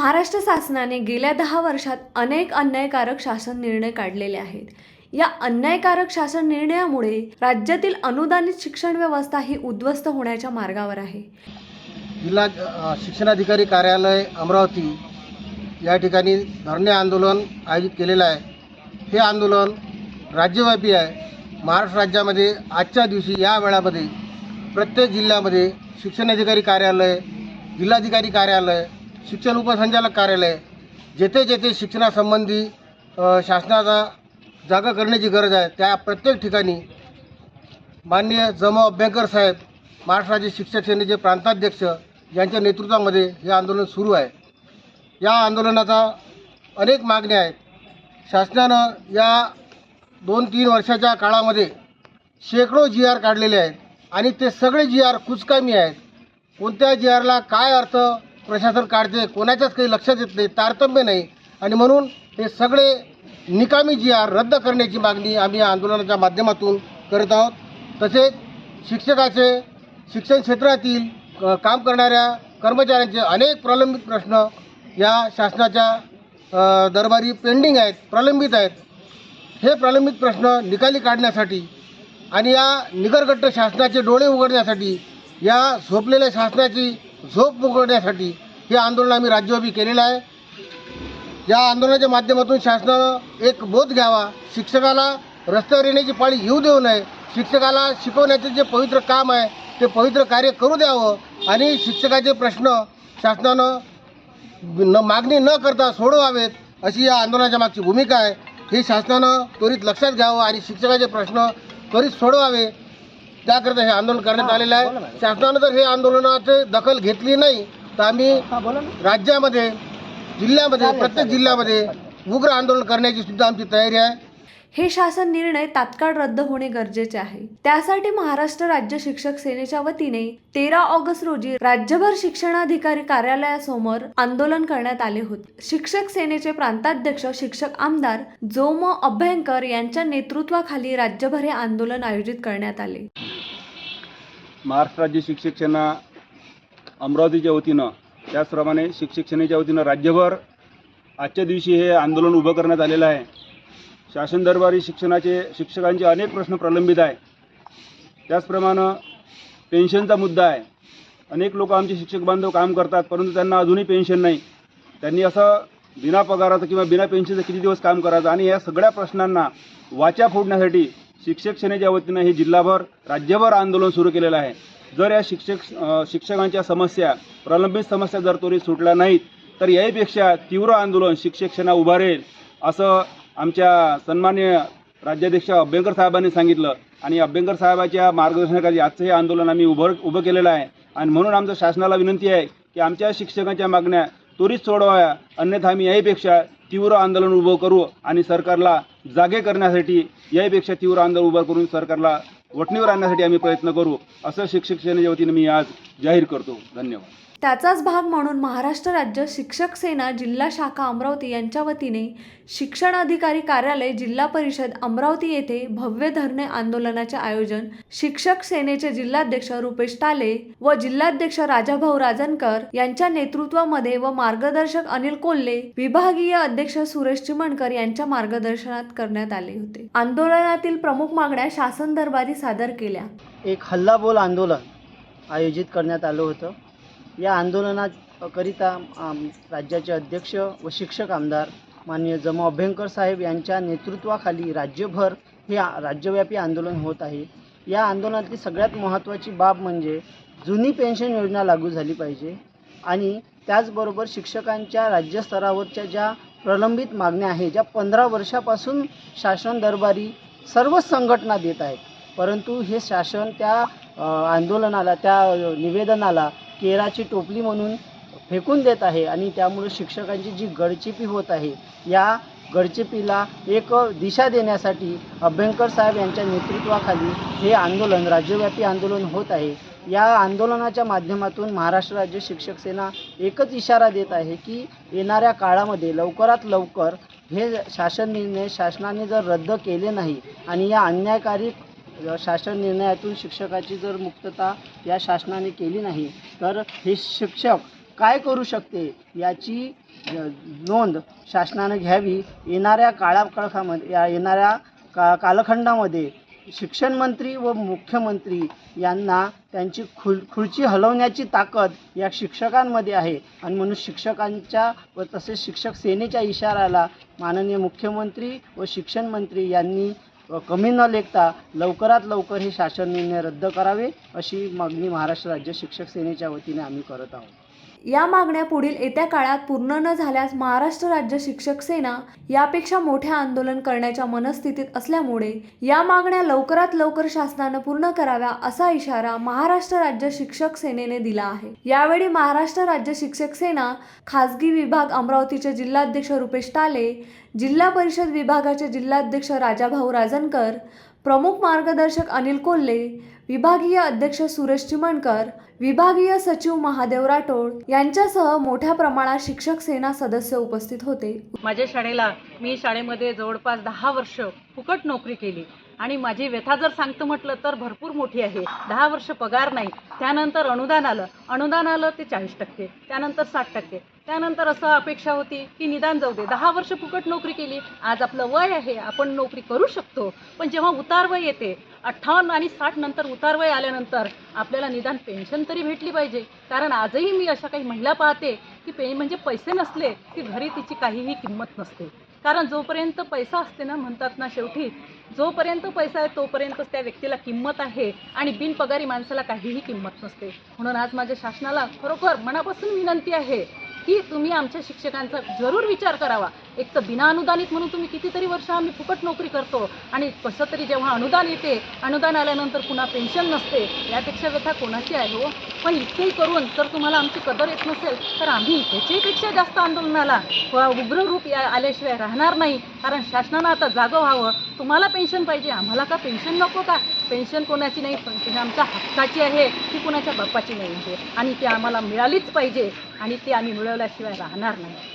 महाराष्ट्र शासनाने गेल्या 10 वर्षात अनेक अन्यायकारक शासन निर्णय काढलेले आहेत। या अन्यायकारक शासन निर्णयामुळे राज्यातील अनुदानित शिक्षण व्यवस्था ही उद्ध्वस्त होण्याच्या मार्गावर आहे। जिल्हा शिक्षणाधिकारी कार्यालय अमरावती या ठिकाणी धरणे आंदोलन आयोजित केलेलं आहे। हे आंदोलन राज्यव्यापी आहे। महाराष्ट्र राज्यामध्ये आजच्या दिवशी या वेळामध्ये प्रत्येक जिल्ह्यामध्ये शिक्षणाधिकारी कार्यालय, जिल्हाधिकारी कार्यालय, शिक्षण उपसंचालक कार्यालय, जेथे जेथे शिक्षणासंबंधी शासनाचा जागा करण्याची गरज आहे त्या प्रत्येक ठिकाणी माननीय जमो अभ्यंकर साहेब, महाराष्ट्र राज्य शिक्षक सेनेचे प्रांताध्यक्ष यांच्या नेतृत्वामध्ये हे आंदोलन सुरू आहे। या आंदोलनाचा अनेक मागण्या आहेत। शासनानं या 2-3 वर्षाच्या काळामध्ये शेकडो GR काढलेले आहेत आणि ते सगळे GR कुचकामी आहेत। कोणत्या GRला काय अर्थ प्रशासन काढते कोणाच्याच काही लक्षात येत नाही, तारतम्य नाही आणि म्हणून हे सगळे निकामी GR रद्द करण्याची मागणी आम्ही या आंदोलनाच्या माध्यमातून करत आहोत। तसेच शिक्षण क्षेत्रातील काम करणाऱ्या कर्मचाऱ्यांचे अनेक प्रलंबित प्रश्न या शासनाच्या दरबारी पेंडिंग आहेत, प्रलंबित आहेत। हे प्रलंबित प्रश्न निकाली काढण्यासाठी आणि या निगरगट्ट शासनाचे डोळे उघडण्यासाठी, या झोपलेल्या शासनाची झोप उघडण्यासाठी हे आंदोलन आम्ही राज्यव्यापी केलेलं आहे। या आंदोलनाच्या माध्यमातून शासनानं एक बोध घ्यावा, शिक्षकाला रस्त्यावर येण्याची पाळी येऊ देऊ नये, शिक्षकाला शिकवण्याचे जे पवित्र काम आहे ते पवित्र कार्य करू द्यावं आणि शिक्षकाचे प्रश्न शासनानं मागणी न करता सोडवावेत अशी या आंदोलनाच्या मागची भूमिका आहे। हे शासनानं त्वरित लक्षात घ्यावं आणि शिक्षकाचे प्रश्न त्वरित सोडवावे, त्याकरता हे आंदोलन करण्यात आलेलं आहे। शासनानं जर हे आंदोलनाची दखल घेतली नाही तर आम्ही राज्यामध्ये, जिल्ह्यामध्ये, प्रत्येक जिल्ह्यामध्ये उग्र आंदोलन करण्याची सुद्धा आमची तयारी आहे। हे शासन निर्णय तात्काळ रद्द होणे गरजेचे आहे। त्यासाठी महाराष्ट्र राज्य शिक्षक सेनेच्या वतीने 13 ऑगस्ट रोजी राज्यभर शिक्षणाधिकारी कार्यालयासमोर आंदोलन करण्यात आले होते। शिक्षक सेनेचे प्रांताध्यक्ष शिक्षक आमदार जोमो अभ्यंकर यांच्या नेतृत्वाखाली राज्यभर हे आंदोलन आयोजित करण्यात आले। महाराष्ट्र राज्य शिक्षक सेना अमरावतीच्या वतीनं, त्याचप्रमाणे शिक्षक सेनेच्या वतीनं राज्यभर आजच्या दिवशी हे आंदोलन उभं करण्यात आलेलं आहे। शासन दरबारी शिक्षकांचे अनेक प्रश्न प्रलंबित आहे। त्याचप्रमाणे पेन्शनचा मुद्दा आहे। अनेक लोक आमचे शिक्षक बांधव काम करतात परंतु त्यांना अजूनही पेन्शन नाही। त्यांनी असं बिना पगाराचं किंवा बिना पेन्शनचं किती दिवस काम करायचं आणि या सगळ्या प्रश्नांना वाचा फोडण्यासाठी शिक्षक सेनेच्या वतीनं हे जिल्हाभर राज्यभर आंदोलन सुरू केलेलं आहे। जर या शिक्षकांच्या समस्या, प्रलंबित समस्या जर त्वरित सुटल्या नाहीत तर याहीपेक्षा तीव्र आंदोलन शिक्षक सेना उभारेल असं आमच्या सन्माननीय राज्याध्यक्ष अभ्यंकर साहेबांनी सांगितलं आणि अभ्यंकर साहेबांच्या मार्गदर्शनाखाली आजचं हे आंदोलन आम्ही उभं केलेलं आहे। आणि म्हणून आमच्या शासनाला विनंती आहे की आमच्या शिक्षकांच्या मागण्या त्वरित सोडवाव्या, अन्यथा आम्ही याहीपेक्षा तीव्र आंदोलन उभं करू आणि सरकारला जागे करण्यासाठी याहीपेक्षा तीव्र आंदोलन उभं करून सरकारला वठणीवर आणण्यासाठी आम्ही प्रयत्न करू असं शिक्षक सेनेच्या वतीने मी आज जाहीर करतो। धन्यवाद। त्याचाच भाग म्हणून महाराष्ट्र राज्य शिक्षक सेना जिल्हा शाखा अमरावती यांच्या वतीने शिक्षण अधिकारी कार्यालय, जिल्हा परिषद अमरावती येथे भव्य धरणे आंदोलनाचे आयोजन शिक्षक सेनेचे जिल्हाध्यक्ष रुपेश टाले व जिल्हाध्यक्ष राजाभाऊ राजनकर यांच्या नेतृत्वामध्ये व मार्गदर्शक अनिल कोल्हे, विभागीय अध्यक्ष सुरेश चिमणकर यांच्या मार्गदर्शनात करण्यात आले होते। आंदोलनातील प्रमुख मागण्या शासन दरबारी सादर केल्या। एक हल्लाबोल आंदोलन आयोजित करण्यात आलं होतं। या आंदोलनाकरिता राज्याचे अध्यक्ष व शिक्षक आमदार माननीय जमो अभ्यंकर साहेब यांच्या नेतृत्वाखाली राज्यभर हे राज्यव्यापी आंदोलन होत आहे। या आंदोलनातली सगळ्यात महत्त्वाची बाब म्हणजे जुनी पेन्शन योजना लागू झाली पाहिजे आणि त्याचबरोबर शिक्षकांच्या राज्यस्तरावरच्या ज्या प्रलंबित मागण्या आहेत, ज्या 15 वर्षापासून शासन दरबारी सर्वच संघटना देत आहेत, परंतु हे शासन त्या आंदोलनाला, त्या निवेदनाला केराची टोपली म्हणून फेकून देत आहे आणि त्यामुळे शिक्षकांची जी गडचिपी होत आहे या गडचिपीला एक दिशा देण्यासाठी अभ्यंकर साहेब यांच्या नेतृत्वाखाली हे आंदोलन, राज्यव्यापी आंदोलन होत आहे। या आंदोलनाच्या माध्यमातून महाराष्ट्र राज्य शिक्षक सेना एकच इशारा देत आहे की येणाऱ्या काळामध्ये लवकरात लवकर हे शासन निर्णय शासनाने जर रद्द केले नाही आणि या अन्यायकारी शासन निर्णयातून शिक्षकाची जर मुक्तता या शासनाने केली नाही तर हे शिक्षक काय करू शकते याची नोंद शासनानं घ्यावी. येणाऱ्या येणाऱ्या कालखंडामध्ये शिक्षण मंत्री व मुख्यमंत्री यांना त्यांची खुर्ची हलवण्याची ताकद या शिक्षकांमध्ये आहे आणि म्हणून शिक्षकांच्या व तसेच शिक्षक सेनेच्या इशाऱ्याला माननीय मुख्यमंत्री व शिक्षण मंत्री यांनी कमी न लेखता लवकरात लवकर हे शासन निर्णय रद्द करावे अशी मागणी महाराष्ट्र राज्य शिक्षक सेनेच्या वतीने आम्ही करत आहोत. या मागण्या पुढील येत्या काळात पूर्ण न झाल्यास महाराष्ट्र राज्य शिक्षक सेना यापेक्षा मोठे आंदोलन करण्याच्या मनस्थितीत असल्यामुळे या मागण्या लवकरात लवकर शासनानं पूर्ण कराव्या असा इशारा महाराष्ट्र राज्य शिक्षक सेनेने दिला आहे. यावेळी महाराष्ट्र राज्य शिक्षक सेना खासगी विभाग अमरावतीचे जिल्हाध्यक्ष रुपेश टाले, जिल्हा परिषद विभागाचे जिल्हाध्यक्ष राजाभाऊ राजनकर, प्रमुख मार्गदर्शक अनिल कोल्हे, विभागीय अध्यक्ष सुरेश चिमणकर, विभागीय सचिव महादेव राठोड यांच्यासह मोठ्या प्रमाणात शिक्षक सेना सदस्य उपस्थित होते. मी शाळेमध्ये जवळपास 10 वर्ष फुकट नोकरी केली आणि माझी व्यथा जर सांगतो म्हटलं तर भरपूर मोठी आहे. 10 वर्ष पगार नाही, त्यानंतर अनुदान आलं ते 40%, त्यानंतर 60%, त्यानंतर असं अपेक्षा होती की निदान जाऊ दे, 10 वर्ष फुकट नोकरी केली, आज आपलं वय आहे, आपण नोकरी करू शकतो. पण जेव्हा उतारवय येते 58 आणि 60 नंतर उतारवय आल्यानंतर आपल्याला निदान पेन्शन तरी भेटली पाहिजे. कारण आजही मी अशा काही महिला पाहते की म्हणजे पैसे नसले की घरी तिची काहीही किंमत नसते. कारण जोपर्यंत पैसा असते ना, म्हणतात ना शेवटी, जोपर्यंत पैसा आहे तोपर्यंतच त्या व्यक्तीला किंमत आहे आणि बिनपगारी माणसाला काहीही किंमत नसते. म्हणून आज माझ्या शासनाला खरोखर मनापासून विनंती आहे की तुम्ही आमच्या शिक्षकांचा जरूर विचार करावा. एक तर बिना अनुदानित म्हणून तुम्ही कितीतरी वर्ष आम्ही फुकट नोकरी करतो आणि कसं तरी जेव्हा अनुदान येते, अनुदान आल्यानंतर पुन्हा पेन्शन नसते, यापेक्षा व्यथा कोणाची आहे हो. पण इतकेही करून जर तुम्हाला आमची कदर येत नसेल तर आम्ही ह्याच्यापेक्षा जास्त आंदोलनाला उग्र रूप आल्याशिवाय राहणार नाही. कारण शासनानं आता जागं व्हावं. तुम्हाला पेन्शन पाहिजे, आम्हाला का पेन्शन नको का? पेन्शन कोणाची नाही, पेन्शन आमच्या हक्काची आहे, ती कोणाच्या बाप्पाची नाही आहे आणि ती आम्हाला मिळालीच पाहिजे आणि ती आम्ही मिळवल्याशिवाय राहणार नाही.